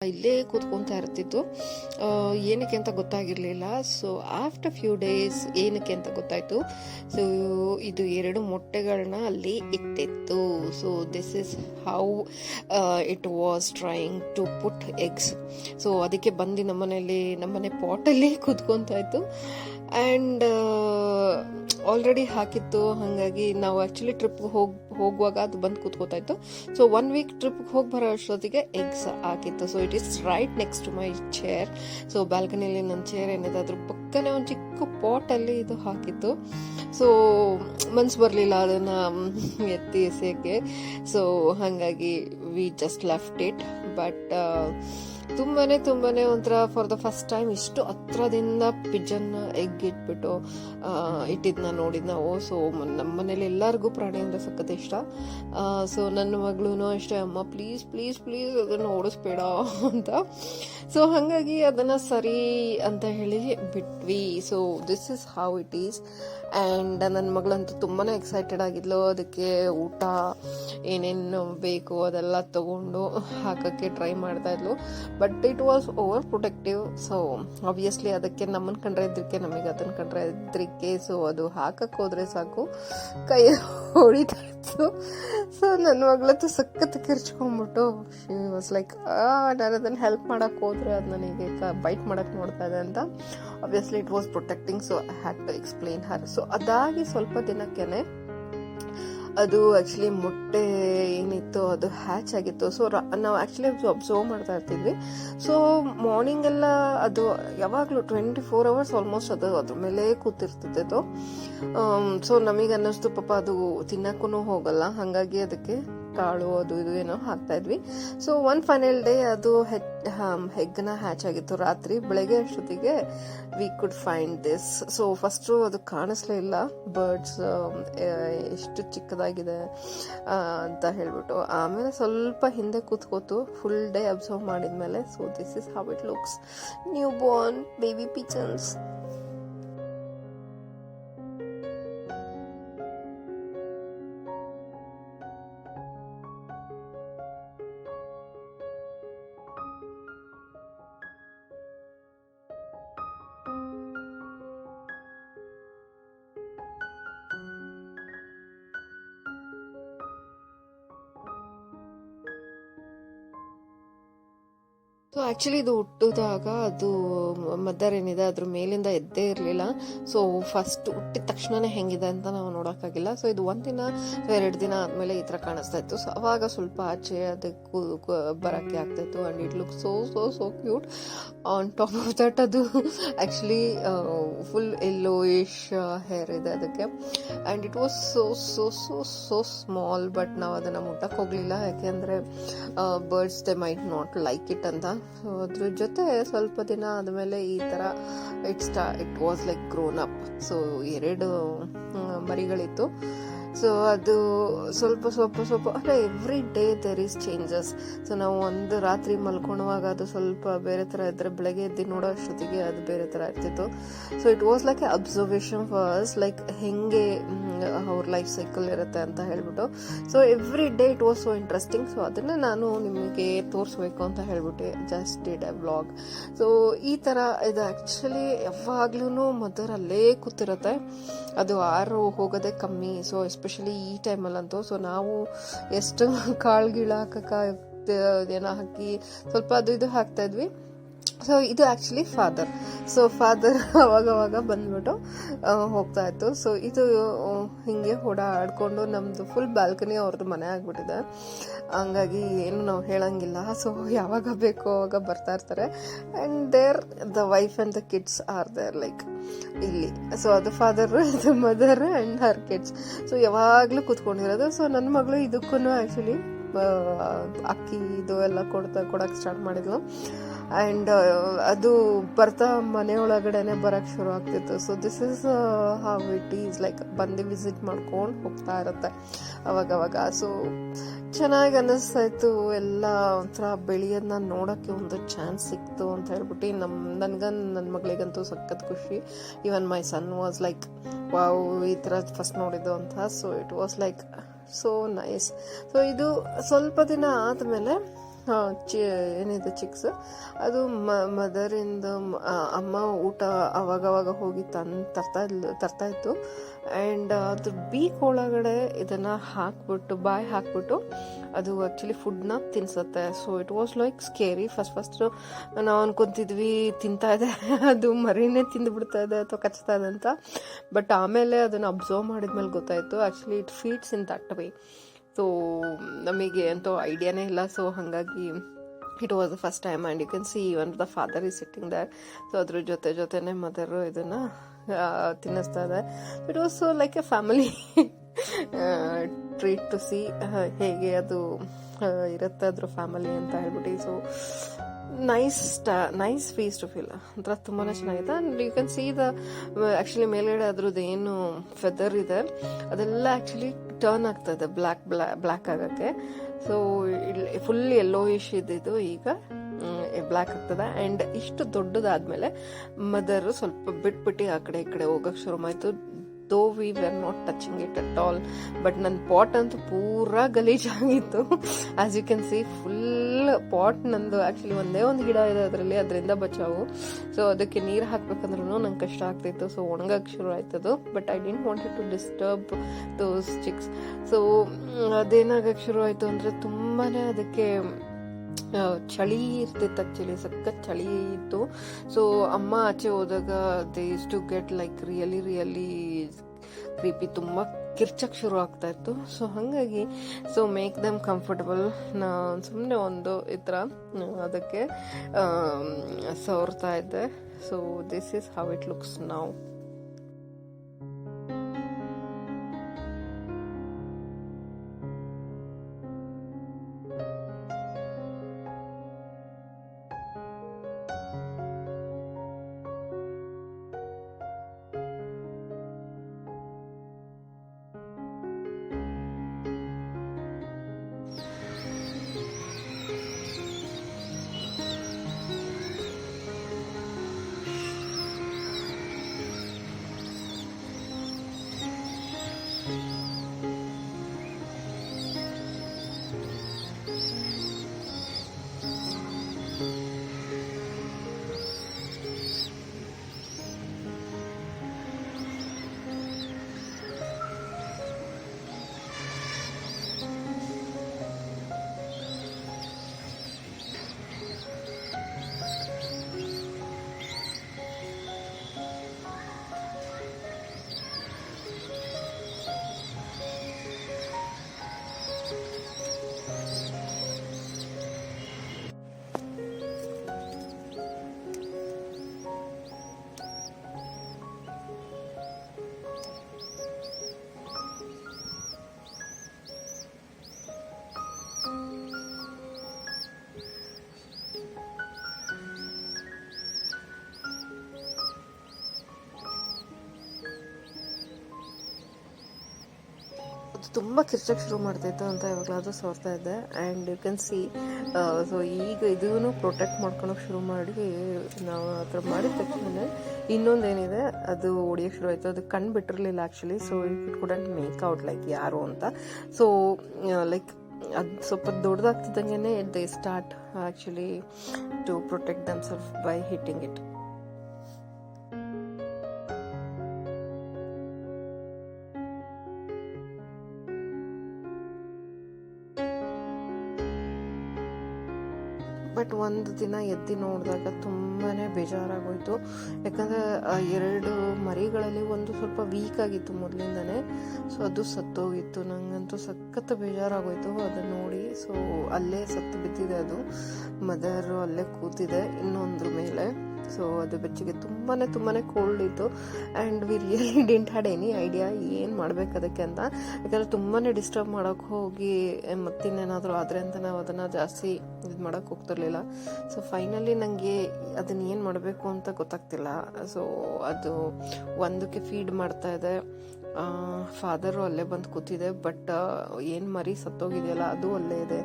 ಇಲ್ಲೇ ಕೂತ್ಕೊತಾ ಇರ್ತಿತ್ತು. ಏನಕ್ಕೆ ಅಂತ ಗೊತ್ತಾಗಿರಲಿಲ್ಲ. ಸೊ ಆಫ್ಟರ್ ಫ್ಯೂ ಡೇಸ್ ಏನಕ್ಕೆ ಅಂತ ಗೊತ್ತಾಯ್ತು. ಸೊ ಇದು 2 ಮೊಟ್ಟೆಗಳನ್ನ ಅಲ್ಲಿ ಇಟ್ಟಿತ್ತು. So this is how it was trying to put eggs. So ಅದಕ್ಕೆ ಬಂದು ನಮ್ಮನೆ ಪಾಟಲ್ಲಿ ಕೂತ್ಕೊತಾ ಇತ್ತು. ಆ್ಯಂಡ್ ಆಲ್ರೆಡಿ ಹಾಕಿತ್ತು. ಹಾಗಾಗಿ ನಾವು ಆ್ಯಕ್ಚುಲಿ ಟ್ರಿಪ್ಗೆ ಹೋಗುವಾಗ ಅದು ಬಂದು ಕೂತ್ಕೋತಾ ಇತ್ತು. ಸೊ 1 ವೀಕ್ ಟ್ರಿಪ್ಗೆ ಹೋಗಿ ಬರೋ ಅಷ್ಟೊತ್ತಿಗೆ ಎಗ್ಸ್ ಹಾಕಿತ್ತು. So it is right next to my chair. So ಬಾಲ್ಕನಿಯಲ್ಲಿ ನನ್ನ ಚೇರ್ ಏನಿದೆ ಅದ್ರ ಪಕ್ಕನೇ ಒಂದು ಚಿಕ್ಕ ಪಾಟಲ್ಲಿ ಇದು ಹಾಕಿತ್ತು. ಸೊ ಮನ್ಸು ಬರಲಿಲ್ಲ ಅದನ್ನು ಎತ್ತಿ ಎಸೆಯೋಕ್ಕೆ. ಸೊ ಹಾಗಾಗಿ we just left it. But ತುಂಬಾನೇ ಒಂಥರ ಫಾರ್ ದ ಫಸ್ಟ್ ಟೈಮ್ ಇಷ್ಟು ಹತ್ರದಿಂದ ಪಿಜನ್ ಎಗ್ ಇಟ್ಬಿಟ್ಟು ಇಟ್ಟಿದ್ನ ನೋಡಿದ್ ನಾವು. ಸೊ ನಮ್ಮ ಮನೇಲಿ ಎಲ್ಲರಿಗೂ ಪ್ರಾಣಿ ಅಂದ್ರೆ ಸಖತ್ ಇಷ್ಟ. ಸೊ ನನ್ನ ಮಗಳೂ ಅಷ್ಟೇ, ಅಮ್ಮ ಪ್ಲೀಸ್ ಪ್ಲೀಸ್ ಪ್ಲೀಸ್ ಅದನ್ನು ಓಡಿಸ್ಬೇಡ ಅಂತ. ಸೊ ಹಾಗಾಗಿ ಅದನ್ನ ಸರಿ ಅಂತ ಹೇಳಿ ಬಿಟ್ವಿ. So this is how it is. And ನನ್ನ ಮಗಳಂತೂ ತುಂಬಾನೇ ಎಕ್ಸೈಟೆಡ್ ಆಗಿದ್ಲು. ಅದಕ್ಕೆ ಊಟ ಏನೇನು ಬೇಕು ಅದೆಲ್ಲ ತಗೊಂಡು ಹಾಕಕ್ಕೆ ಟ್ರೈ ಮಾಡ್ತಾ ಇದ್ಲು. But it was over protective. So obviously ಅದಕ್ಕೆ ನಮ್ಮನ್ನು ಕಂಡ್ರೆ ಇದ್ರಿಕೆ, ನಮಗೆ ಅದನ್ನ ಕಂಡ್ರೆ ಇದ್ರಿಕೆ. ಸೊ ಅದು ಹಾಕಕ್ಕೆ ಹೋದ್ರೆ ಸಾಕು ಕೈ ಹೊಡಿತಾ ಇತ್ತು. ಸೊ ನನ್ನ ಮಗಳಂತೂ ಸಖತ್ ಕಿರ್ಚ್ಕೊಂಡ್ಬಿಟ್ಟು ಶಿ ವಾಸ್ ಲೈಕ್, ನಾನು ಅದನ್ನು ಹೆಲ್ಪ್ ಮಾಡಕ್ಕೆ ಹೋದ್ರೆ ಅದು ನನಗೆ ಬೈಟ್ ಮಾಡಕ್ಕೆ ನೋಡ್ತಾ ಇದೆ ಅಂತ. Obviously it was protecting. So I had to explain her. So ಅದಾಗಿ ಸ್ವಲ್ಪ ದಿನಕ್ಕೇನೆ ಅದು ಆಕ್ಚುಲಿ ಮೊಟ್ಟೆ ಏನಿತ್ತು ಅದು ಹ್ಯಾಚ್ ಆಗಿತ್ತು. ಸೊ ನಾವು ಆಕ್ಚುಲಿ ಅಬ್ಸರ್ವ್ ಮಾಡ್ತಾ ಇರ್ತಿದ್ವಿ. ಸೊ ಮಾರ್ನಿಂಗ್ ಎಲ್ಲ ಅದು ಯಾವಾಗಲೂ 24 hours ಆಲ್ಮೋಸ್ಟ್ ಅದು ಅದ್ರ ಮೇಲೆ ಕೂತಿರ್ತಿದ್ದು. ಸೊ ನಮಗೆ ಅನ್ನಿಸ್ತು ಪಾಪ ಅದು ತಿನ್ನಕ್ಕೂ ಹೋಗಲ್ಲ, ಹಾಗಾಗಿ ಅದಕ್ಕೆ ಕಾಳು ಅದು ಇದು ಏನೋ ಹಾಕ್ತಾ ಇದ್ವಿ. ಸೊ ಒನ್ ಫೈನಲ್ ಡೇ ಅದು ಹೆಗ್ನ ಹ್ಯಾಚ್ ಆಗಿತ್ತು. ರಾತ್ರಿ ಬೆಳಗ್ಗೆ ಅಷ್ಟೊತ್ತಿಗೆ we could find this. So first ಅದು ಕಾಣಿಸ್ಲೇ ಇಲ್ಲ, ಬರ್ಡ್ಸ್ ಎಷ್ಟು ಚಿಕ್ಕದಾಗಿದೆ ಅಂತ ಹೇಳ್ಬಿಟ್ಟು. ಆಮೇಲೆ ಸ್ವಲ್ಪ ಹಿಂದೆ ಕೂತ್ಕೋತು ಫುಲ್ ಡೇ ಅಬ್ಸರ್ವ್ ಮಾಡಿದ್ಮೇಲೆ. So this is how it looks, new Born baby pigeons. So actually ಇದು ಹುಟ್ಟಿದಾಗ ಅದು ಮದರ್ ಏನಿದೆ ಅದ್ರ ಮೇಲಿಂದ ಎದ್ದೇ ಇರಲಿಲ್ಲ. ಸೊ ಫಸ್ಟ್ ಹುಟ್ಟಿದ ತಕ್ಷಣನೇ ಹೆಂಗಿದೆ ಅಂತ ನಾವು ನೋಡೋಕ್ಕಾಗಿಲ್ಲ. ಸೊ ಇದು 1 ದಿನ 2 ದಿನ ಆದಮೇಲೆ ಈ ಥರ ಕಾಣಿಸ್ತಾ ಇತ್ತು. ಸೊ ಅವಾಗ ಸ್ವಲ್ಪ ಆಚೆ ಅದಕ್ಕೆ ಬರೋಕ್ಕೆ ಆಗ್ತಾಯಿತ್ತು. And it look so so so cute. On top of that ಅದು ಆ್ಯಕ್ಚುಲಿ ಫುಲ್ ಯೆಲ್ಲೋಯಿಶ್ ಹೇರ್ ಇದೆ ಅದಕ್ಕೆ. And it was so so so so small. But ನಾವು ಅದನ್ನು ಮುಟ್ಟಕ್ಕೆ ಹೋಗಲಿಲ್ಲ, ಯಾಕೆಂದರೆ birds they might not like it ಅಂತ. ಸೊ ಅದ್ರ ಜೊತೆ ಸ್ವಲ್ಪ ದಿನ ಆದಮೇಲೆ ಈ ಥರ it was like grown up. So 2 ಮರಿಗಳಿತ್ತು. ಸೊ ಅದು ಸ್ವಲ್ಪ ಅಲ್ಲ, every day there is changes. So ನಾವು ಒಂದು ರಾತ್ರಿ ಮಲ್ಕೊಳ್ಳುವಾಗ ಅದು ಸ್ವಲ್ಪ ಬೇರೆ ಥರ ಇದ್ದರೆ ಬೆಳಗ್ಗೆ ಎದ್ದು ನೋಡೋ ಅಷ್ಟೊತ್ತಿಗೆ ಅದು ಬೇರೆ ಥರ ಇರ್ತಿತ್ತು. So it was like A observation for like ಹೆಂಗೆ ಅವ್ರ ಲೈಫ್ ಸೈಕಲ್ ಇರುತ್ತೆ ಅಂತ ಹೇಳ್ಬಿಟ್ಟು. So every day it was so interesting. So ಅದನ್ನೇ ನಾನು ನಿಮಗೆ ತೋರಿಸ್ಬೇಕು ಅಂತ ಹೇಳ್ಬಿಟ್ಟು just did A vlog. So ಈ ಥರ ಇದು ಆ್ಯಕ್ಚುಲಿ ಯಾವಾಗ್ಲೂ ಮದರ್ ಅಲ್ಲೇ ಕೂತಿರುತ್ತೆ, ಅದು ಆರು ಹೋಗೋದೇ ಕಮ್ಮಿ. ಸೊ ಎಸ್ಪೆಷಲಿ ಈ ಟೈಮಲ್ಲಂತೂ. ಸೊ ನಾವು ಎಷ್ಟು ಕಾಳು ಗೀಳು ಏನೋ ಹಾಕಿ ಸ್ವಲ್ಪ ಅದು ಇದು ಹಾಕ್ತಾ ಇದ್ವಿ. ಸೊ ಇದು ಆ್ಯಕ್ಚುಲಿ ಫಾದರ್. ಸೊ ಫಾದರ್ ಅವಾಗವಾಗ ಬಂದ್ಬಿಟ್ಟು ಹೋಗ್ತಾ ಇತ್ತು. ಸೊ ಇದು ಹಿಂಗೆ ಓಡಾಡ್ಕೊಂಡು ನಮ್ಮದು ಫುಲ್ ಬಾಲ್ಕನಿ ಅವ್ರದ್ದು ಮನೆ ಆಗ್ಬಿಟ್ಟಿದೆ. ಹಂಗಾಗಿ ಏನು ನಾವು ಹೇಳಂಗಿಲ್ಲ. ಸೊ ಯಾವಾಗ ಬೇಕೋ ಅವಾಗ ಬರ್ತಾ ಇರ್ತಾರೆ. And there the wife and the kids are there like ಇಲ್ಲಿ. ಸೊ ಅದು ಫಾದರ್, ಇದು mother and her kids. So ಯಾವಾಗಲೂ ಕೂತ್ಕೊಂಡಿರೋದು. ಸೊ ನನ್ನ ಮಗಳು ಇದಕ್ಕೂ ಆ್ಯಕ್ಚುಲಿ ಅಕ್ಕಿ ಇದು ಎಲ್ಲ ಕೊಡಕ್ಕೆ ಸ್ಟಾರ್ಟ್ ಮಾಡಿದ್ಲು. ಆ್ಯಂಡ್ ಅದು ಬರ್ತಾ ಮನೆಯೊಳಗಡೆನೆ ಬರೋಕ್ಕೆ ಶುರು ಆಗ್ತಿತ್ತು. So this is how it is like ಬಂದು ವಿಸಿಟ್ ಮಾಡ್ಕೊಂಡು ಹೋಗ್ತಾ ಇರುತ್ತೆ ಅವಾಗವಾಗ. ಸೊ ಚೆನ್ನಾಗಿ ಅನ್ನಿಸ್ತಾ ಇತ್ತು. ಎಲ್ಲ ಒಂಥರ ಬೆಳೆಯೋದನ್ನ ನೋಡೋಕ್ಕೆ ಒಂದು ಚಾನ್ಸ್ ಸಿಕ್ತು ಅಂತ ಹೇಳ್ಬಿಟ್ಟು ನನ್ನ ಮಗಳಿಗಂತೂ ಸಖತ್ ಖುಷಿ. Even my son was like wow, ಈ ಥರ ಫಸ್ಟ್ ನೋಡಿದ್ದು ಅಂತ. So it was like so nice. So ಇದು ಸ್ವಲ್ಪ ದಿನ ಆದಮೇಲೆ ಏನಿದೆ ಚಿಕ್ಸ್ ಅದು ಮದರಿಂದ ಅಮ್ಮ ಊಟ ಅವಾಗವಾಗ ಹೋಗಿ ತರ್ತಾ ಇತ್ತು. ಆ್ಯಂಡ್ ಅದ್ರ ಬೀಕ್ ಒಳಗಡೆ ಇದನ್ನು ಹಾಕ್ಬಿಟ್ಟು ಅದು ಆ್ಯಕ್ಚುಲಿ ಫುಡ್ನ ತಿನ್ಸುತ್ತೆ. So it was like scary. First ನಾವು ಅನ್ಕೊಂತಿದ್ವಿ ತಿಂತಾ ಇದೆ ಅದು ಮರಿನೇ ತಿಂದುಬಿಡ್ತಾ ಇದೆ ಅಥವಾ ಕಚ್ತಾ ಇದೆ ಅಂತ. ಬಟ್ ಆಮೇಲೆ ಅದನ್ನು ಅಬ್ಸರ್ವ್ ಮಾಡಿದ್ಮೇಲೆ ಗೊತ್ತಾಯಿತು actually it feeds in that way. So ನಮಗೆ ಅಂತೂ ಐಡಿಯಾನೇ ಇಲ್ಲ. ಸೊ ಹಾಗಾಗಿ it was the first time and you can see even the father is sitting there. So ಅದ್ರ ಜೊತೆನೇ ಮದರು ಇದನ್ನು ತಿನ್ನಿಸ್ತಾ ಇದೆ. It was so like a family treat to see ಹೇಗೆ ಅದು ಇರುತ್ತೆ ಅದ್ರ ಫ್ಯಾಮಿಲಿ ಅಂತ ಹೇಳ್ಬಿಟ್ಟು. So nice feels to feel ಒಂಥರ ತುಂಬಾ ಚೆನ್ನಾಗಿದೆ. And you can see actually ಮೇಲ್ಗಡೆ ಅದ್ರದ್ದು ಏನು ಫೆದರ್ ಇದೆ ಅದೆಲ್ಲ ಆ್ಯಕ್ಚುಲಿ ಟರ್ನ್ ಆಗ್ತದೆ ಬ್ಲ್ಯಾಕ್ ಆಗೋಕ್ಕೆ. ಸೊ ಫುಲ್ ಯೆಲ್ಲೋಯಿಶ್ ಇದ್ದಿದ್ದು ಈಗ ಬ್ಲ್ಯಾಕ್ ಆಗ್ತದೆ. ಆ್ಯಂಡ್ ಇಷ್ಟು ದೊಡ್ಡದಾದ್ಮೇಲೆ ಮದರ್ ಸ್ವಲ್ಪ ಬಿಟ್ಬಿಟ್ಟು ಆ ಕಡೆ ಈ ಕಡೆ ಹೋಗಕ್ಕೆ ಶುರು ಆಯಿತು. Though we were not touching it at all. But ನನ್ನ ಪಾಟ್ ಅಂತೂ ಪೂರಾ ಗಲೀಜಾಗಿತ್ತು. As you can see full pot ನಂದು ಆ್ಯಕ್ಚುಲಿ ಒಂದೇ ಒಂದು ಗಿಡ ಇದೆ ಅದರಿಂದ ಬಚಾವು. ಸೊ ಅದಕ್ಕೆ ನೀರು ಹಾಕ್ಬೇಕಂದ್ರೂ ನಂಗೆ ಕಷ್ಟ ಆಗ್ತಿತ್ತು. ಸೊ ಒಣಗಕ್ಕೆ ಶುರು ಆಯ್ತದು. But I didn't wanted to disturb those chicks. So ಅದೇನಾಗಕ್ಕೆ ಶುರು ಆಯಿತು ಅಂದರೆ ತುಂಬಾ ಅದಕ್ಕೆ ಚಳಿ ಇರ್ತಿತ್ತು. ಆ್ಯಕ್ಚುಲಿ ಸಖತ್ ಚಳಿ ಇತ್ತು. ಸೊ ಅಮ್ಮ ಆಚೆ ಹೋದಾಗ they used to get like really creepy, ತುಂಬ ಕಿರ್ಚಕ್ಕೆ ಶುರು ಆಗ್ತಾ ಇತ್ತು. ಸೊ ಹಾಗಾಗಿ ಸೊ ಮೇಕ್ ದಮ್ ಕಂಫರ್ಟಬಲ್ ಸುಮ್ಮನೆ ಒಂದು ಈ ಥರ ಅದಕ್ಕೆ ಸವರ್ತಾ ಇದ್ದೆ. So this is how it looks now. ತುಂಬ ಕಿರ್ಚಕ್ಕೆ ಶುರು ಮಾಡ್ತಾಯಿತ್ತು ಅಂತ ಇವಾಗಲಾದರೂ ಸೋರ್ತಾ ಇದ್ದೆ. And you can see so ಈಗ ಇದೂ ಪ್ರೊಟೆಕ್ಟ್ ಮಾಡ್ಕೊಳಕ್ಕೆ ಶುರು ಮಾಡಿ ನಾವು ಆ ಥರ ಮಾಡಿದ ತಕ್ಷಣ ಇನ್ನೊಂದೇನಿದೆ ಅದು ಹೊಡಿಯೋಕ್ಕೆ ಶುರು ಆಯಿತು. ಅದು ಕಣ್ಣು ಬಿಟ್ಟಿರಲಿಲ್ಲ actually. So it couldn't make out like ಯಾರು ಅಂತ. ಸೊ ಲೈಕ್ ಅದು ಸ್ವಲ್ಪ ದೊಡ್ಡದಾಗ್ತಿದ್ದಂಗೆ they start actually to protect themself by hitting it. But ಒಂದು ದಿನ ಎದ್ದು ನೋಡಿದಾಗ ತುಂಬಾ ಬೇಜಾರಾಗೋಯ್ತು. ಯಾಕಂದರೆ 2 ಮರಿಗಳಲ್ಲಿ ಒಂದು ಸ್ವಲ್ಪ ವೀಕ್ ಆಗಿತ್ತು ಮೊದಲಿಂದನೇ. ಸೊ ಅದು ಸತ್ತೋಗಿತ್ತು. ನನಗಂತೂ ಸಖತ್ ಬೇಜಾರಾಗೋಯ್ತು ಅದನ್ನು ನೋಡಿ. ಸೊ ಅಲ್ಲೇ ಸತ್ತು ಬಿದ್ದಿದೆ ಅದು. ಮದರು ಅಲ್ಲೇ ಕೂತಿದೆ ಇನ್ನೊಂದ್ರ ಮೇಲೆ. ಸೊ ಅದು ಬೆಚ್ಚಿಗೆ ತುಂಬಾ ಕೋಲ್ಡ್ ಇತ್ತು. And we really didn't had any idea ಏನು ಮಾಡಬೇಕು ಅದಕ್ಕೆ ಅಂತ. ಯಾಕಂದರೆ ತುಂಬಾ ಡಿಸ್ಟರ್ಬ್ ಮಾಡೋಕ್ಕೆ ಹೋಗಿ ಮತ್ತಿನ್ನೇನಾದರೂ ಆದರೆ ಅಂತ ನಾವು ಅದನ್ನು ಜಾಸ್ತಿ ಇದು ಮಾಡೋಕ್ಕೆ ಹೋಗ್ತಿರ್ಲಿಲ್ಲ. ಸೊ ಫೈನಲಿ ನನಗೆ ಅದನ್ನು ಏನು ಮಾಡಬೇಕು ಅಂತ ಗೊತ್ತಾಗ್ತಿಲ್ಲ. ಸೊ ಅದು ಒಂದಕ್ಕೆ ಫೀಡ್ ಮಾಡ್ತಾ ಇದೆ, ಫಾದರು ಅಲ್ಲೇ ಬಂದು ಕೂತಿದೆ. ಬಟ್ ಏನು ಮರಿ ಸತ್ತೋಗಿದೆಯಲ್ಲ ಅದು ಅಲ್ಲೇ ಇದೆ.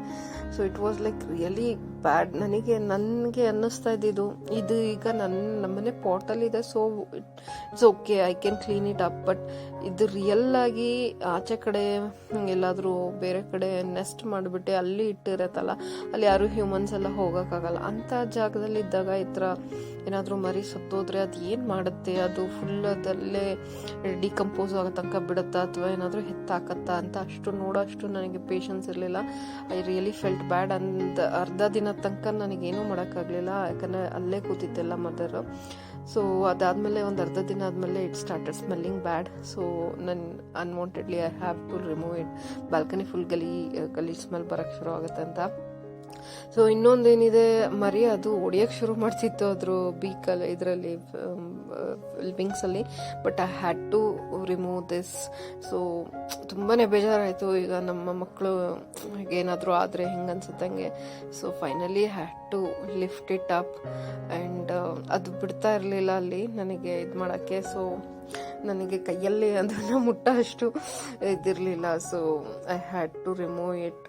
So it was like really bad. ನನಗೆ ಅನ್ನಿಸ್ತಾ ಇದ್ದಿದ್ದು ಇದು ಈಗ ನಮ್ಮನೆ ಪಾಟಲ್ಲಿದೆ, so it's okay, I can clean it up. But ಇದು ರಿಯಲ್ ಆಗಿ ಆಚೆ ಕಡೆ ಎಲ್ಲಾದರೂ ಬೇರೆ ಕಡೆ ನೆಸ್ಟ್ ಮಾಡಿಬಿಟ್ಟು ಅಲ್ಲಿ ಇಟ್ಟಿರತ್ತಲ್ಲ, ಅಲ್ಲಿ ಯಾರು ಹ್ಯೂಮನ್ಸ್ ಎಲ್ಲ ಹೋಗೋಕ್ಕಾಗಲ್ಲ. ಅಂಥ ಜಾಗದಲ್ಲಿ ಇದ್ದಾಗ ಈ ಥರ ಏನಾದರೂ ಮರಿ ಸತ್ತೋದ್ರೆ ಅದು ಏನು ಮಾಡುತ್ತೆ, ಅದು ಫುಲ್ ಅದಲ್ಲೇ ಡಿಕಂಪೋಸ್ ಆಗೋ ತನಕ ಬಿಡುತ್ತಾ ಅಥವಾ ಏನಾದರೂ ಹೆತ್ತಾಕತ್ತಾ ಅಂತ ನೋಡೋಷ್ಟು ನನಗೆ ಪೇಷನ್ಸ್ ಇರಲಿಲ್ಲ. ಐ ರಿಯಲಿ ಫೆಲ್ಟ್ ಬ್ಯಾಡ್. ಅರ್ಧ ದಿನ ತನಕ ನನಗೇನೂ ಮಾಡೋಕ್ಕಾಗಲಿಲ್ಲ, ಯಾಕಂದರೆ ಅಲ್ಲೇ ಕೂತಿದ್ದೆಲ್ಲ ಮದರು. ಸೊ ಅದಾದಮೇಲೆ ಒಂದು ಅರ್ಧ ದಿನ ಆದಮೇಲೆ it started smelling bad. So ನಾನು unwantedly I have to remove it. Balcony full ಗಲೀಜ್ ಸ್ಮೆಲ್ ಬರೋಕ್ಕೆ ಶುರು ಆಗುತ್ತೆ ಅಂತ. ಸೊ ಇನ್ನೊಂದೇನಿದೆ, ಮರಿ ಅದು ಹೊಡಿಯೋಕ್ಕೆ ಶುರು ಮಾಡ್ತಿತ್ತು ಅದ್ರ ಬೀಕಲ್ಲಿ, ಇದರಲ್ಲಿ ವಿಂಗ್ಸಲ್ಲಿ. But I had to remove this. So ತುಂಬಾ ಬೇಜಾರಾಯಿತು. ಈಗ ನಮ್ಮ ಮಕ್ಕಳು ಏನಾದರೂ ಆದರೆ ಹೆಂಗೆ ಅನ್ಸುತ್ತಂಗೆ. So finally had to lift it up and ಅದು ಬಿಡ್ತಾ ಇರಲಿಲ್ಲ ಅಲ್ಲಿ ನನಗೆ ಇದು ಮಾಡೋಕ್ಕೆ. ಸೊ ನನಗೆ ಕೈಯಲ್ಲಿ ಅದನ್ನು ಮುಟ್ಟೋ ಅಷ್ಟು ಇದಿರಲಿಲ್ಲ. So I had to remove it.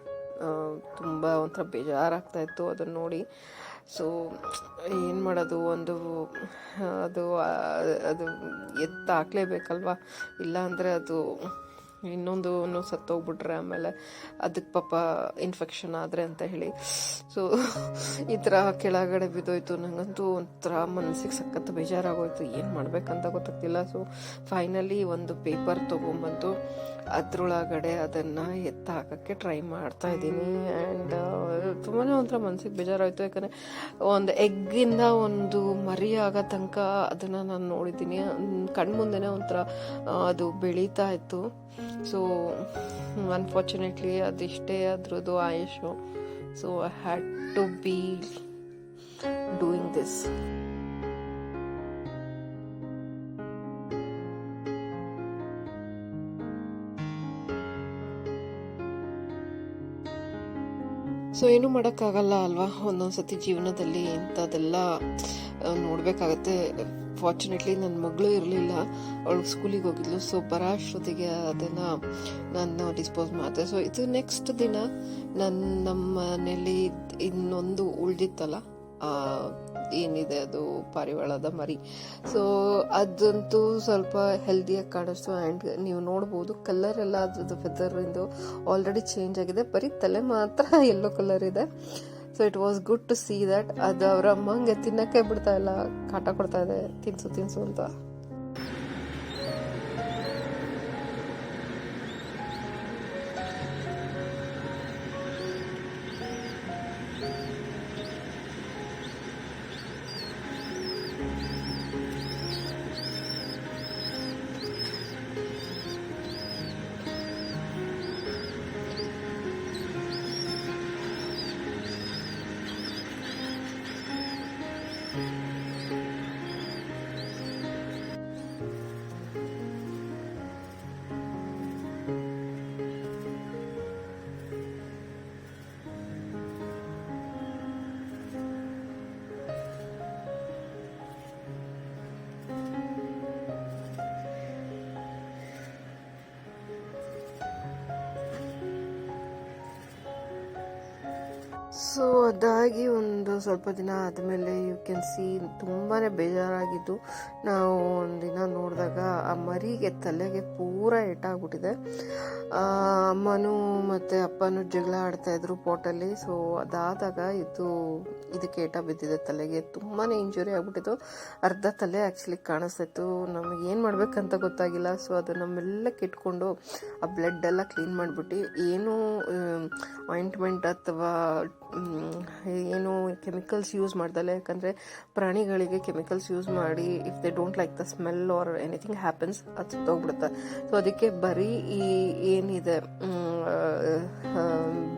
ತುಂಬ ಒಂಥರ ಬೇಜಾರಾಗ್ತಾಯಿತ್ತು ಅದನ್ನು ನೋಡಿ. ಸೊ ಏನು ಮಾಡೋದು, ಅದು ಹಾಕ್ಲೇಬೇಕಲ್ವ, ಇಲ್ಲ ಅಂದರೆ ಅದು ಇನ್ನೊಂದು ಸತ್ತೋಗ್ಬಿಟ್ರೆ ಆಮೇಲೆ ಅದಕ್ಕೆ ಪಾಪ ಇನ್ಫೆಕ್ಷನ್ ಆದರೆ ಅಂತ ಹೇಳಿ. ಸೊ ಈ ಥರ ಕೆಳಗಡೆ ಬಿದ್ದೋಯ್ತು. ನನಗಂತೂ ಒಂಥರ ಮನಸ್ಸಿಗೆ ಸಖತ್ ಬೇಜಾರಾಗೋಯ್ತು, ಏನು ಮಾಡಬೇಕಂತ ಗೊತ್ತಾಗ್ತಿಲ್ಲ. ಸೊ ಫೈನಲಿ ಒಂದು ಪೇಪರ್ ತೊಗೊಂಬಂದು ಅದರೊಳಗಡೆ ಅದನ್ನು ಹಾಕೋಕ್ಕೆ ಟ್ರೈ ಮಾಡ್ತಾ ಇದ್ದೀನಿ. ಆ್ಯಂಡ್ ತುಂಬಾ ಒಂಥರ ಮನಸ್ಸಿಗೆ ಬೇಜಾರಾಯಿತು, ಯಾಕಂದರೆ ಒಂದು ಎಗ್ಗಿಂದ ಒಂದು ಮರಿ ಆಗೋ ತನಕ ಅದನ್ನು ನಾನು ನೋಡಿದ್ದೀನಿ. ಕಣ್ಮುಂದೆನೇ ಒಂಥರ ಅದು ಬೆಳೀತಾ ಇತ್ತು. ಸೊ ಅನ್ಫಾರ್ಚುನೇಟ್ಲಿ ಅದಿಷ್ಟೇ ಅದ್ರದ್ದು ಆಯುಷು. So I had to be doing this. So ಏನೂ ಮಾಡೋಕ್ಕಾಗಲ್ಲ ಅಲ್ವಾ, ಒಂದೊಂದ್ಸತಿ ಜೀವನದಲ್ಲಿ ಇಂಥದ್ದೆಲ್ಲ ನೋಡಬೇಕಾಗತ್ತೆ. ಫಾರ್ಚುನೇಟ್ಲಿ ನನ್ನ ಮಗಳು ಇರಲಿಲ್ಲ, ಅವಳು ಸ್ಕೂಲಿಗೆ ಹೋಗಿದ್ಲು. ಸೊ ಬರೋ ಅಷ್ಟೊತ್ತಿಗೆ ಅದನ್ನು ನಾನು ಡಿಸ್ಪೋಸ್ ಮಾಡಿದೆ. ಸೊ ಇದು ನೆಕ್ಸ್ಟ್ ದಿನ ನಮ್ಮ ಮನೇಲಿ ಇನ್ನೊಂದು ಉಳಿದಿತ್ತಲ್ಲ, ಏನಿದೆ ಅದು ಪಾರಿವಾಳದ ಮರಿ. ಸೊ ಅದಂತೂ ಸ್ವಲ್ಪ ಹೆಲ್ದಿಯಾಗಿ ಕಾಣಿಸ್ತು. ಆ್ಯಂಡ್ ನೀವು ನೋಡ್ಬೋದು ಕಲರ್ ಎಲ್ಲ ಅದ್ರದ್ದು ಫೆದರಿಂದು ಆಲ್ರೆಡಿ ಚೇಂಜ್ ಆಗಿದೆ, ಬರೀ ತಲೆ ಮಾತ್ರ ಯೆಲ್ಲೋ ಕಲರ್ ಇದೆ. So it was good to see that. ಅದು ಅವರ ಅಮ್ಮಂಗೆ ತಿನ್ನೋಕ್ಕೆ ಬಿಡ್ತಾ ಇಲ್ಲ, ಕಾಟ ಕೊಡ್ತಾ ಇದೆ, ತಿನ್ಸು ಅಂತ. ಸೊ ಅದಾಗಿ ಒಂದು ಸ್ವಲ್ಪ ದಿನ ಆದಮೇಲೆ ಯು ಕ್ಯಾನ್ ಸಿ ತುಂಬಾ ಬೇಜಾರಾಗಿದ್ದು. ನಾವು ಒಂದಿನ ನೋಡಿದಾಗ ಆ ಮರಿಗೆ ತಲೆಗೆ ಪೂರ ಏಟಾಗ್ಬಿಟ್ಟಿದೆ. ಅಮ್ಮನೂ ಮತ್ತು ಅಪ್ಪನೂ ಜಗಳ ಆಡ್ತಾಯಿದ್ರು ಪೋಟಲ್ಲಿ. ಸೊ ಅದಾದಾಗ ಇದಕ್ಕೆ ಏಟ ಬಿದ್ದಿದೆ ತಲೆಗೆ, ತುಂಬಾ ಇಂಜುರಿ ಆಗ್ಬಿಟ್ಟಿತ್ತು. ಅರ್ಧ ತಲೆ ಆ್ಯಕ್ಚುಲಿ ಕಾಣಿಸ್ತಾಯಿತ್ತು. ನಮಗೆ ಏನು ಮಾಡಬೇಕಂತ ಗೊತ್ತಾಗಿಲ್ಲ. ಸೊ ಅದು ನಮ್ಮೆಲ್ಲಕ್ಕೆ ಇಟ್ಕೊಂಡು ಆ ಬ್ಲಡ್ ಎಲ್ಲ ಕ್ಲೀನ್ ಮಾಡಿಬಿಟ್ಟು ಏನು ಆಯಿಂಟ್ಮೆಂಟ್ ಅಥವಾ ಏನು ಕೆಮಿಕಲ್ಸ್ ಯೂಸ್ ಮಾಡ್ದಲೆ, ಯಾಕಂದರೆ ಪ್ರಾಣಿಗಳಿಗೆ ಕೆಮಿಕಲ್ಸ್ ಯೂಸ್ ಮಾಡಿ if they don't like the smell or anything happens ಅದು ಸುತ್ತೋಗ್ಬಿಡುತ್ತೆ. ಸೊ ಅದಕ್ಕೆ ಬರೀ ಏನಿದೆ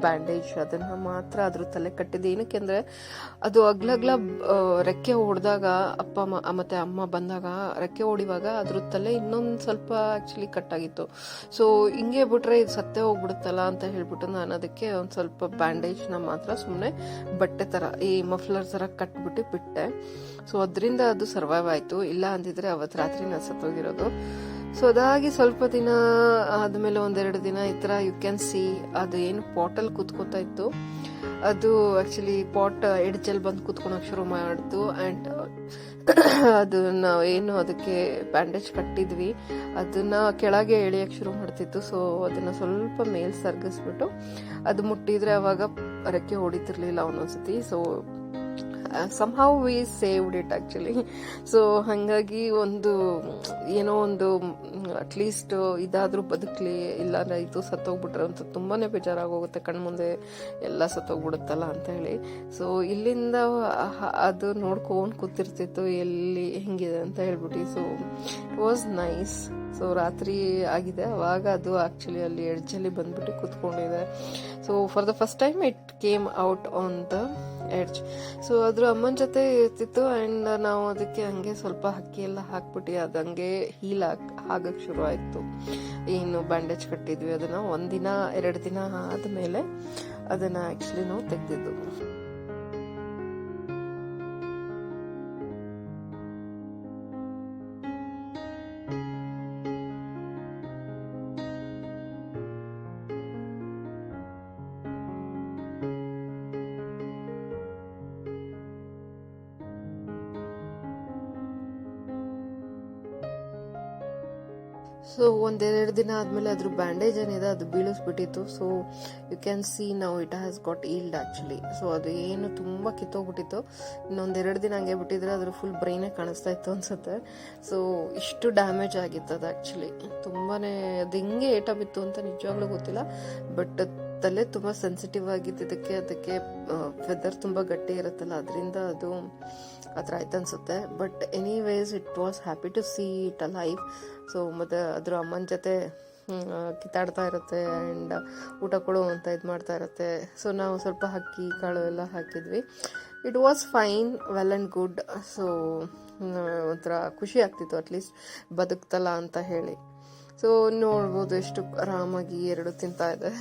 ಬ್ಯಾಂಡೇಜ್ ಅದನ್ನು ಮಾತ್ರ ಅದ್ರ ತಲೆ ಕಟ್ಟಿದೆ. ಏನಕ್ಕೆ ಅಂದರೆ ಅದು ಅಗ್ಲಗ್ಲ ರೆಕ್ಕೆ ಹೊಡೆದಾಗ ಮತ್ತು ಅಮ್ಮ ಬಂದಾಗ ರೆಕ್ಕೆ ಹೊಡಿವಾಗ ಅದ್ರ ತಲೆ ಇನ್ನೊಂದು ಸ್ವಲ್ಪ ಆ್ಯಕ್ಚುಲಿ ಕಟ್ಟಾಗಿತ್ತು. ಸೊ ಹಿಂಗೆ ಬಿಟ್ರೆ ಇದು ಸತ್ತೇ ಹೋಗ್ಬಿಡುತ್ತಲ್ಲ ಅಂತ ಹೇಳ್ಬಿಟ್ಟು ನಾನು ಅದಕ್ಕೆ ಒಂದು ಸ್ವಲ್ಪ ಬ್ಯಾಂಡೇಜ್ನ ಮಾತ್ರ ಸುಮ್ಮನೆ ಬಟ್ಟೆ ಥರ ಈ ಮಫ್ಲರ್ ಥರ ಕಟ್ಬಿಟ್ಟು ಬಿಟ್ಟೆ. ಸೊ ಅದರಿಂದ ಅದು ಸರ್ವೈವ್ ಆಯಿತು. ಇಲ್ಲ ಅಂದಿದ್ರೆ ಅವತ್ತು ರಾತ್ರಿ ನಾನು ಸತ್ತೋಗಿರೋದು. ಸೊ ಅದಾಗಿ ಸ್ವಲ್ಪ ದಿನ ಆದಮೇಲೆ ಒಂದೆರಡು ದಿನ ಈ ಥರ ಯು ಕ್ಯಾನ್ ಸಿ ಅದು ಏನು ಪಾಟಲ್ಲಿ ಕೂತ್ಕೋತಾ ಇತ್ತು, ಅದು ಆ್ಯಕ್ಚುಲಿ ಪಾಟ್ ಎಡ್ಜಲ್ಲಿ ಬಂದು ಕೂತ್ಕೊಳಕ್ಕೆ ಶುರು ಮಾಡಿತು. ಆ್ಯಂಡ್ ಅದು ನಾವು ಏನು ಅದಕ್ಕೆ ಬ್ಯಾಂಡೇಜ್ ಕಟ್ಟಿದ್ವಿ ಅದನ್ನ ಕೆಳಗೆ ಎಳೆಯಕ್ಕೆ ಶುರು ಮಾಡ್ತಿತ್ತು. ಸೊ ಅದನ್ನ ಸ್ವಲ್ಪ ಮೇಲ್ ಸರ್ಗಿಸ್ಬಿಟ್ಟು ಅದು ಮುಟ್ಟಿದ್ರೆ ಅವಾಗ ರೆಕ್ಕೆ ಹೊಡಿತಿರ್ಲಿಲ್ಲ ಒಂದೊಂದ್ಸತಿ. So somehow we saved it actually. So ಹಾಗಾಗಿ ಏನೋ ಒಂದು ಅಟ್ಲೀಸ್ಟ್ ಇದಾದ್ರೂ ಬದುಕಲಿ, ಇಲ್ಲಾಂದ್ರೆ ಇದು ಸತ್ತೋಗ್ಬಿಟ್ರೆ ಅಂತ ತುಂಬಾನೇ ಬೇಜಾರಾಗೋಗುತ್ತೆ, ಕಣ್ಮುಂದೆ ಎಲ್ಲ ಸತ್ತೋಗ್ಬಿಡುತ್ತಲ್ಲ ಅಂತ ಹೇಳಿ. ಸೊ ಇಲ್ಲಿಂದ ಅದು ನೋಡ್ಕೊಂಡು ಕೂತಿರ್ತಿತ್ತು ಎಲ್ಲಿ ಹೆಂಗಿದೆ ಅಂತ ಹೇಳ್ಬಿಟ್ಟು. So it was nice. So ರಾತ್ರಿ ಆಗಿದೆ ಅವಾಗ ಅದು ಆಕ್ಚುಲಿ ಅಲ್ಲಿ ಎಡ್ಜಲ್ಲಿ ಬಂದ್ಬಿಟ್ಟು ಕೂತ್ಕೊಂಡಿದೆ. So for the first time it came out on the edge. So ಅದ್ರ ಅಮ್ಮನ ಜೊತೆ ಇರ್ತಿತ್ತು. ಆ್ಯಂಡ್ ನಾವು ಅದಕ್ಕೆ ಹಂಗೆ ಸ್ವಲ್ಪ ಹಕ್ಕಿ ಎಲ್ಲ ಹಾಕ್ಬಿಟ್ಟು ಅದು ಹಂಗೆ ಹೀಲ್ ಆಗಕ್ಕೆ ಶುರು ಆಯಿತು. ಏನು ಬ್ಯಾಂಡೇಜ್ ಕಟ್ಟಿದ್ವಿ ಅದನ್ನು 1 ದಿನ 2 ದಿನ ಆದಮೇಲೆ ಅದನ್ನು ಆ್ಯಕ್ಚುಲಿ ನಾವು ತೆಗೆದಿದ್ದು. ಸೊ 1-2 ದಿನ ಆದಮೇಲೆ ಅದ್ರ ಬ್ಯಾಂಡೇಜ್ ಏನಿದೆ ಅದು ಬೀಳಿಸ್ಬಿಟ್ಟಿತ್ತು. ಸೊ ಯು ಕ್ಯಾನ್ ಸಿ ನಾವು it has got yield actually. So ಅದು ಏನು ತುಂಬ ಕಿತ್ತೋಗ್ಬಿಟ್ಟಿತ್ತು. ಇನ್ನೊಂದೆರಡು ದಿನ ಹಂಗೆ ಬಿಟ್ಟಿದ್ರೆ ಅದ್ರ ಫುಲ್ ಬ್ರೈನೇ ಕಾಣಿಸ್ತಾ ಇತ್ತು ಅನ್ಸುತ್ತೆ. ಸೊ ಇಷ್ಟು ಡ್ಯಾಮೇಜ್ ಆಗಿತ್ತು ಅದು ಆ್ಯಕ್ಚುಲಿ. ತುಂಬಾ ಅದು ಹೆಂಗೆ ಏಟ ಬಿತ್ತು ಅಂತ ನಿಜವಾಗ್ಲೂ ಗೊತ್ತಿಲ್ಲ. ಬಟ್ ತಲೆ ತುಂಬ ಸೆನ್ಸಿಟಿವ್ ಆಗಿದ್ದಕ್ಕೆ ಅದಕ್ಕೆ ಫೆದರ್ ತುಂಬ ಗಟ್ಟಿ ಇರುತ್ತಲ್ಲ, ಅದರಿಂದ ಅದು ಆ ಥರ ಆಯ್ತು ಅನ್ಸುತ್ತೆ. But anyways it was happy to see it alive. So ಮತ್ತು ಅದ್ರ ಅಮ್ಮನ ಜೊತೆ ಕಿತ್ತಾಡ್ತಾ ಇರುತ್ತೆ ಆ್ಯಂಡ್ ಊಟ ಕೊಡು ಅಂತ ಇದು ಮಾಡ್ತಾ ಇರುತ್ತೆ. ಸೊ ನಾವು ಸ್ವಲ್ಪ ಹಕ್ಕಿ ಕಾಳು ಎಲ್ಲ ಹಾಕಿದ್ವಿ. It was fine, well and good. So ಒಂಥರ ಖುಷಿ ಆಗ್ತಿತ್ತು ಅಟ್ಲೀಸ್ಟ್ ಬದುಕ್ತಲ್ಲ ಅಂತ ಹೇಳಿ. ಸೊ ನೋಡ್ಬೋದು ಎಷ್ಟು ಆರಾಮಾಗಿ 2 ತಿಂತಾ ಇದೆ.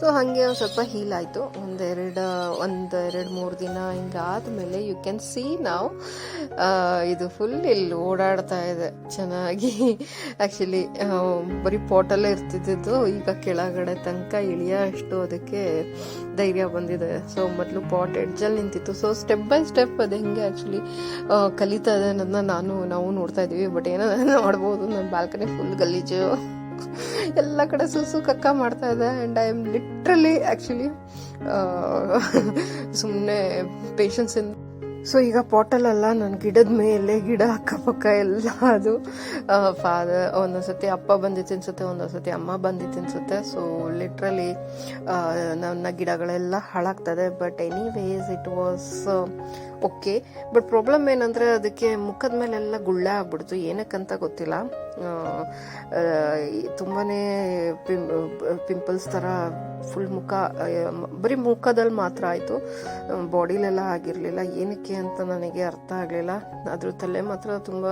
ಸೊ ಹಾಗೆ ಒಂದು ಸ್ವಲ್ಪ ಹೀಲ್ ಆಯಿತು. ಒಂದೆರಡು 3 ದಿನ ಹಿಂಗಾದ್ಮೇಲೆ ಯು ಕ್ಯಾನ್ ಸಿ ನಾವು ಇದು ಫುಲ್ ಇಲ್ಲಿ ಓಡಾಡ್ತಾ ಇದೆ ಚೆನ್ನಾಗಿ. ಆ್ಯಕ್ಚುಲಿ ಬರೀ ಪಾಟಲ್ಲೇ ಇರ್ತಿದ್ದು, ಈಗ ಕೆಳಗಡೆ ತನಕ ಇಳಿಯೋ ಅಷ್ಟು ಅದಕ್ಕೆ ಧೈರ್ಯ ಬಂದಿದೆ. ಸೊ ಮೊದಲು ಪಾಟ್ ಎಡ್ಜಲ್ಲಿ ನಿಂತಿತ್ತು. ಸೊ ಸ್ಟೆಪ್ ಬೈ ಸ್ಟೆಪ್ ಅದು ಹೆಂಗೆ ಆ್ಯಕ್ಚುಲಿ ಕಲಿತಾ ಇದೆ ಅನ್ನೋದನ್ನ ನಾವು ನೋಡ್ತಾ ಇದ್ದೀವಿ. ಬಟ್ ಏನೋ ನೋಡ್ಬೋದು, ನನ್ನ ಬಾಲ್ಕನಿ ಫುಲ್ ಗಲೀಜು, ಎಲ್ಲ ಕಡೆ ಸುಸು ಕಕ್ಕ ಮಾಡ್ತಾ ಇದೆ. And I am literally actually ಸುಮ್ಮನೆ ಪೇಷನ್ಸ್ ಇಂದ. ಸೊ ಈಗ ಪಾಟಲ್ಲೆಲ್ಲ ನನ್ನ ಗಿಡದ ಮೇಲೆ ಗಿಡ ಅಕ್ಕಪಕ್ಕ ಎಲ್ಲ ಅದು ಫಾದರ್ ಒಂದೊಂದ್ಸತಿ ಅಪ್ಪ ಬಂದಿತ್ತು ಅನ್ಸುತ್ತೆ, ಒಂದೊಂದ್ಸತಿ ಅಮ್ಮ ಬಂದಿತ್ತು ಅನ್ಸುತ್ತೆ. ಸೊ ಲಿಟ್ರಲಿ ನನ್ನ ಗಿಡಗಳೆಲ್ಲ ಹಾಳಾಗ್ತದೆ. But anyways it was okay. But problem ಏನಂದರೆ ಅದಕ್ಕೆ ಮುಖದ ಮೇಲೆಲ್ಲ ಗುಳ್ಳೆ ಆಗ್ಬಿಡ್ತು, ಏನಕ್ಕಂತ ಗೊತ್ತಿಲ್ಲ. ತುಂಬಾ ಪಿಂಪಲ್ಸ್ ಥರ ಫುಲ್ ಮುಖ, ಬರೀ ಮುಖದಲ್ಲಿ ಮಾತ್ರ ಆಯಿತು, ಬಾಡಿಲೆಲ್ಲ ಆಗಿರಲಿಲ್ಲ. ಏನಕ್ಕೆ ಅಂತ ನನಗೆ ಅರ್ಥ ಆಗಲಿಲ್ಲ. ಅದ್ರ ತಲೆ ಮಾತ್ರ ತುಂಬ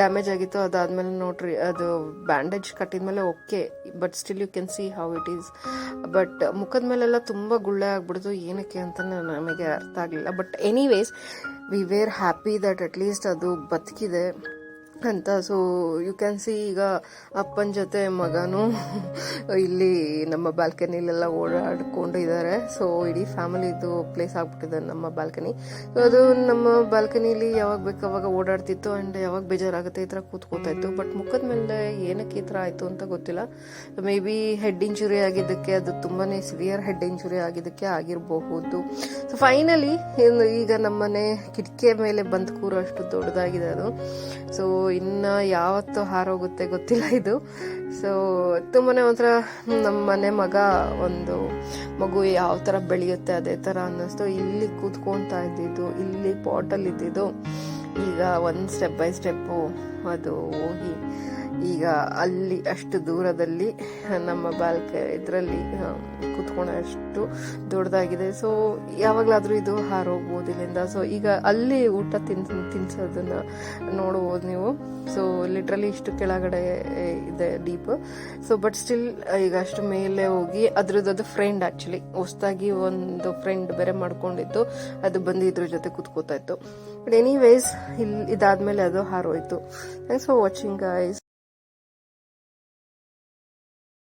ಡ್ಯಾಮೇಜ್ ಆಗಿತ್ತು. ಅದಾದಮೇಲೆ ನೋಡ್ರಿ, ಅದು ಬ್ಯಾಂಡೇಜ್ ಕಟ್ಟಿದ್ಮೇಲೆ okay, but still you can see how it is. But ಮುಖದ ಮೇಲೆಲ್ಲ ತುಂಬ ಗುಳ್ಳೆ ಆಗ್ಬಿಡ್ತು. ಏನಕ್ಕೆ ಅಂತ ನಮಗೆ ಅರ್ಥ ಆಗಲಿಲ್ಲ. But anyways we were happy that at least ಅದು ಬದುಕಿದೆ ಅಂತ. ಸೊ ಯು ಕ್ಯಾನ್ ಸಿ ಈಗ ಅಪ್ಪನ ಜೊತೆ ಮಗನೂ ಇಲ್ಲಿ ನಮ್ಮ ಬಾಲ್ಕನಿಲೆಲ್ಲ ಓಡಾಡ್ಕೊಂಡು ಇದ್ದಾರೆ. ಸೊ ಇಡೀ ಫ್ಯಾಮಿಲಿದು ಪ್ಲೇಸ್ ಆಗ್ಬಿಟ್ಟಿದೆ ನಮ್ಮ ಬಾಲ್ಕನಿ. ಸೊ ಅದು ನಮ್ಮ ಬಾಲ್ಕನಿಲಿ ಯಾವಾಗ ಬೇಕು ಅವಾಗ ಓಡಾಡ್ತಿತ್ತು ಆ್ಯಂಡ್ ಯಾವಾಗ ಬೇಜಾರಾಗುತ್ತೆ ಈ ಥರ ಕೂತ್ಕೋತಾ ಇತ್ತು. ಬಟ್ ಮುಖದ ಮೇಲೆ ಏನಕ್ಕೆ ಈ ಥರ ಆಯಿತು ಅಂತ ಗೊತ್ತಿಲ್ಲ. ಮೇ ಬಿ ಹೆಡ್ ಇಂಜುರಿ ಆಗಿದ್ದಕ್ಕೆ, ಅದು ತುಂಬಾ ಸಿವಿಯರ್ ಹೆಡ್ ಇಂಜುರಿ ಆಗಿದ್ದಕ್ಕೆ ಆಗಿರಬಹುದು. ಸೊ ಫೈನಲಿ ಈಗ ನಮ್ಮನೆ ಕಿಟಕಿಯ ಮೇಲೆ ಬಂದು ಕೂರೋ ಅಷ್ಟು ದೊಡ್ಡದಾಗಿದೆ ಅದು. ಸೊ ಇನ್ನು ಯಾವತ್ತೂ ಹಾರೋಗುತ್ತೆ ಗೊತ್ತಿಲ್ಲ ಇದು. ಸೊ ತುಂಬಾನೇ ಒಂಥರ ನಮ್ಮ ಮನೆ ಒಂದು ಮಗು ಯಾವ ಥರ ಬೆಳೆಯುತ್ತೆ ಅದೇ ಥರ ಅನ್ನಿಸ್ತು. ಇಲ್ಲಿ ಕೂತ್ಕೊತಾ ಇದ್ದಿದ್ದು, ಇಲ್ಲಿ ಪಾಟಲ್ಲಿ ಇದ್ದಿದ್ದು, ಈಗ ಒಂದು ಸ್ಟೆಪ್ ಬೈ ಸ್ಟೆಪ್ಪು ಅದು ಹೋಗಿ ಈಗ ಅಲ್ಲಿ ಅಷ್ಟು ದೂರದಲ್ಲಿ ನಮ್ಮ ಇದರಲ್ಲಿ ಕೂತ್ಕೊಳ್ಳೋ ಅಷ್ಟು ದೊಡ್ಡದಾಗಿದೆ. ಸೊ ಯಾವಾಗಲಾದರೂ ಇದು ಹಾರೋಗ್ಬೋದು ಇಲ್ಲಿಂದ. ಸೊ ಈಗ ಅಲ್ಲಿ ಊಟ ತಿನ್ಸೋದನ್ನ ನೋಡ್ಬೋದು ನೀವು. ಸೊ ಲಿಟ್ರಲಿ ಇಷ್ಟು ಕೆಳಗಡೆ ಇದೆ ಡೀಪ್. ಸೊ ಬಟ್ ಸ್ಟಿಲ್ ಈಗ ಅಷ್ಟು ಮೇಲೆ ಹೋಗಿ ಅದ್ರದ್ದು ಫ್ರೆಂಡ್, ಆ್ಯಕ್ಚುಲಿ ಹೊಸದಾಗಿ ಒಂದು ಫ್ರೆಂಡ್ ಬೇರೆ ಮಾಡ್ಕೊಂಡಿತ್ತು, ಅದು ಬಂದು ಇದ್ರ ಜೊತೆ ಕೂತ್ಕೋತಾ ಇತ್ತು. ಬಟ್ ಎನಿವೇಸ್ ಇದಾದ್ಮೇಲೆ ಅದು ಹಾರೋಯ್ತು. Thanks for watching guys.